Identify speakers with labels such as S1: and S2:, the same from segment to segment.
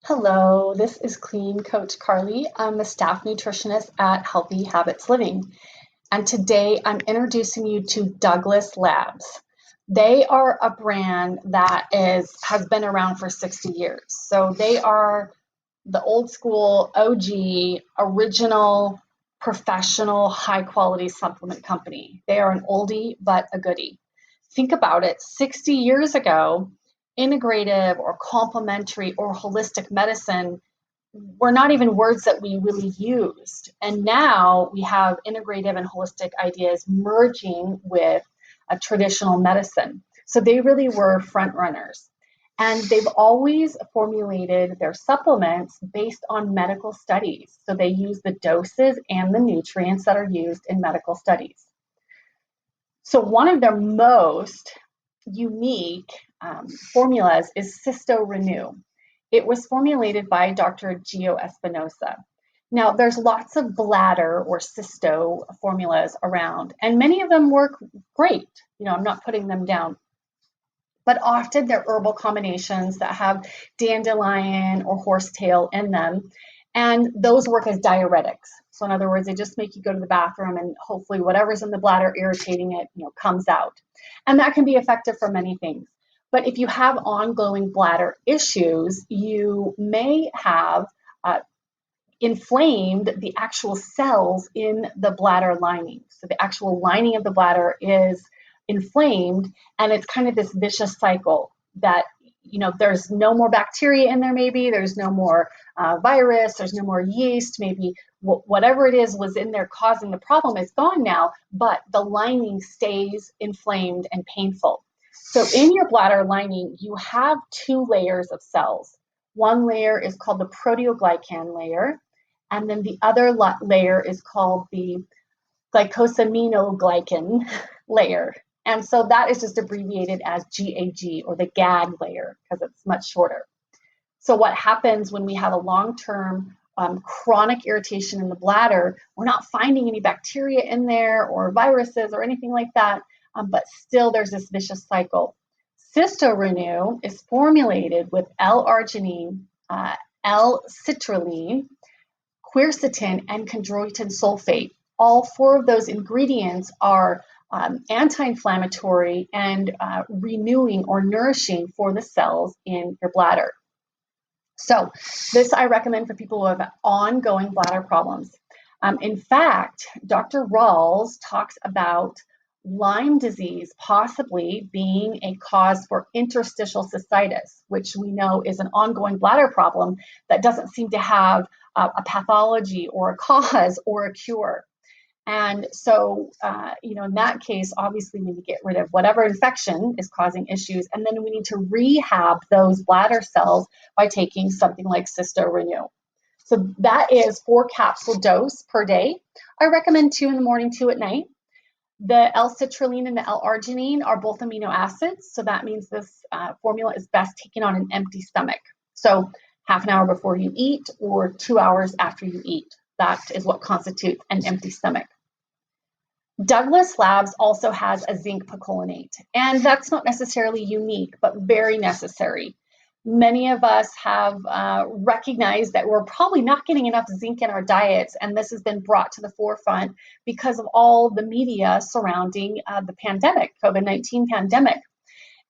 S1: Hello, this is Clean Coach Carly. I'm the staff nutritionist at Healthy Habits Living. And today I'm introducing you to Douglas Labs. They are a brand that has been around for 60 years. So they are the old school OG, original, professional, high quality supplement company. They are an oldie but a goodie. Think about it, 60 years ago, integrative or complementary or holistic medicine were not even words that we really used. And now we have integrative and holistic ideas merging with a traditional medicine. So they really were front runners. And they've always formulated their supplements based on medical studies. So they use the doses and the nutrients that are used in medical studies. So one of their most unique formulas is Cysto Renew. It was formulated by Dr. Gio Espinosa. Now, there's lots of bladder or cysto formulas around, and many of them work great. I'm not putting them down. But often they're herbal combinations that have dandelion or horsetail in them, and those work as diuretics. So in other words, they just make you go to the bathroom and hopefully whatever's in the bladder irritating it, comes out. And that can be effective for many things. But if you have ongoing bladder issues, you may have inflamed the actual cells in the bladder lining. So the actual lining of the bladder is inflamed, and it's kind of this vicious cycle that there's no more bacteria in there. Maybe there's no more virus, there's no more yeast, maybe whatever it is was in there causing the problem is gone now, but the lining stays inflamed and painful. So in your bladder lining, you have two layers of cells. One layer is called the proteoglycan layer, and then the other layer is called the glycosaminoglycan layer. And so that is just abbreviated as GAG, or the GAG layer, because it's much shorter. So what happens when we have a long-term chronic irritation in the bladder, we're not finding any bacteria in there or viruses or anything like that, but still there's this vicious cycle. Cysto Renew is formulated with L-arginine, L-citrulline, quercetin, and chondroitin sulfate. All four of those ingredients are anti-inflammatory and renewing or nourishing for the cells in your bladder. So this I recommend for people who have ongoing bladder problems. In fact, Dr. Rawls talks about Lyme disease possibly being a cause for interstitial cystitis, which we know is an ongoing bladder problem that doesn't seem to have a pathology or a cause or a cure. And so, in that case, obviously we need to get rid of whatever infection is causing issues, and then we need to rehab those bladder cells by taking something like Cysto Renew. So that is 4 capsule dose per day. I recommend 2 in the morning, 2 at night. The L-citrulline and the L-arginine are both amino acids, so that means this formula is best taken on an empty stomach. So half an hour before you eat or 2 hours after you eat. That is what constitutes an empty stomach. Douglas Labs also has a zinc picolinate, and that's not necessarily unique, but very necessary. Many of us have recognized that we're probably not getting enough zinc in our diets, and this has been brought to the forefront because of all the media surrounding the pandemic, COVID-19 pandemic.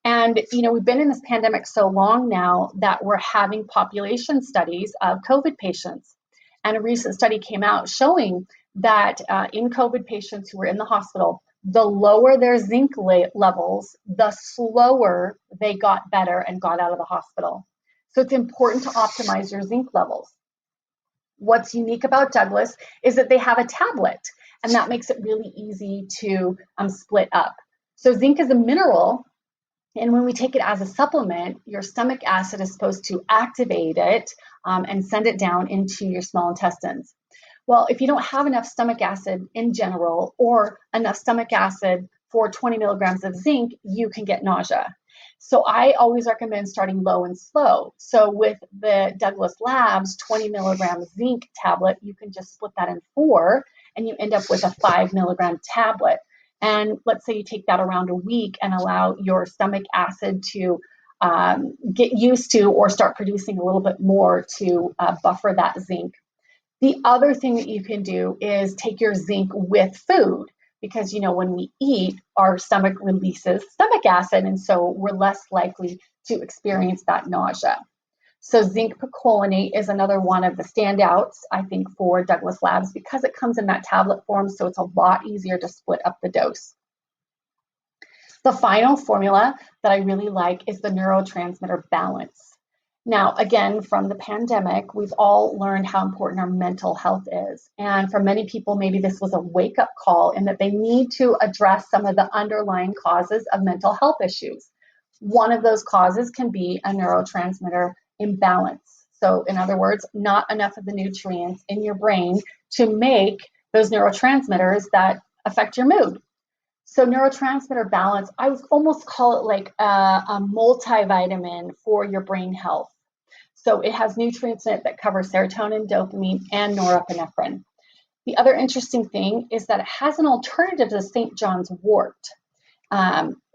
S1: And, we've been in this pandemic so long now that we're having population studies of COVID patients. And a recent study came out showing that in COVID patients who were in the hospital, the lower their zinc levels, the slower they got better and got out of the hospital. So it's important to optimize your zinc levels. What's unique about Douglas is that they have a tablet, and that makes it really easy to split up. So zinc is a mineral, and when we take it as a supplement, your stomach acid is supposed to activate it and send it down into your small intestines. Well, if you don't have enough stomach acid in general or enough stomach acid for 20 milligrams of zinc, you can get nausea. So I always recommend starting low and slow. So with the Douglas Labs 20 milligram zinc tablet, you can just split that in 4 and you end up with a 5 milligram tablet. And let's say you take that around a week and allow your stomach acid to get used to or start producing a little bit more to buffer that zinc. The other thing that you can do is take your zinc with food, because when we eat, our stomach releases stomach acid, and so we're less likely to experience that nausea. So zinc picolinate is another one of the standouts, I think, for Douglas Labs, because it comes in that tablet form, so it's a lot easier to split up the dose. The final formula that I really like is the neurotransmitter balance. Now, again, from the pandemic, we've all learned how important our mental health is. And for many people, maybe this was a wake-up call in that they need to address some of the underlying causes of mental health issues. One of those causes can be a neurotransmitter imbalance. So in other words, not enough of the nutrients in your brain to make those neurotransmitters that affect your mood. So neurotransmitter balance, I would almost call it like a multivitamin for your brain health. So it has nutrients in it that cover serotonin, dopamine, and norepinephrine. The other interesting thing is that it has an alternative to St. John's wort.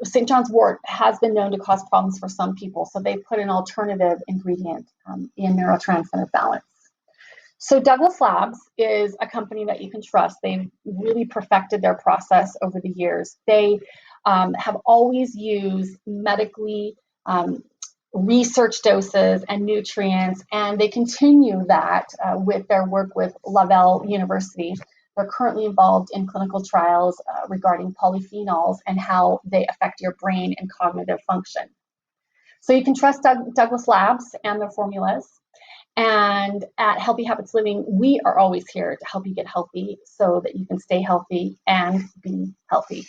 S1: St. John's wort has been known to cause problems for some people, so they put an alternative ingredient in neurotransmitter balance. So Douglas Labs is a company that you can trust. They've really perfected their process over the years. They have always used medically research doses and nutrients, and they continue that with their work with Laval University. They're currently involved in clinical trials regarding polyphenols and how they affect your brain and cognitive function. So you can trust Douglas Labs and their formulas. And at Healthy Habits Living, we are always here to help you get healthy so that you can stay healthy and be healthy.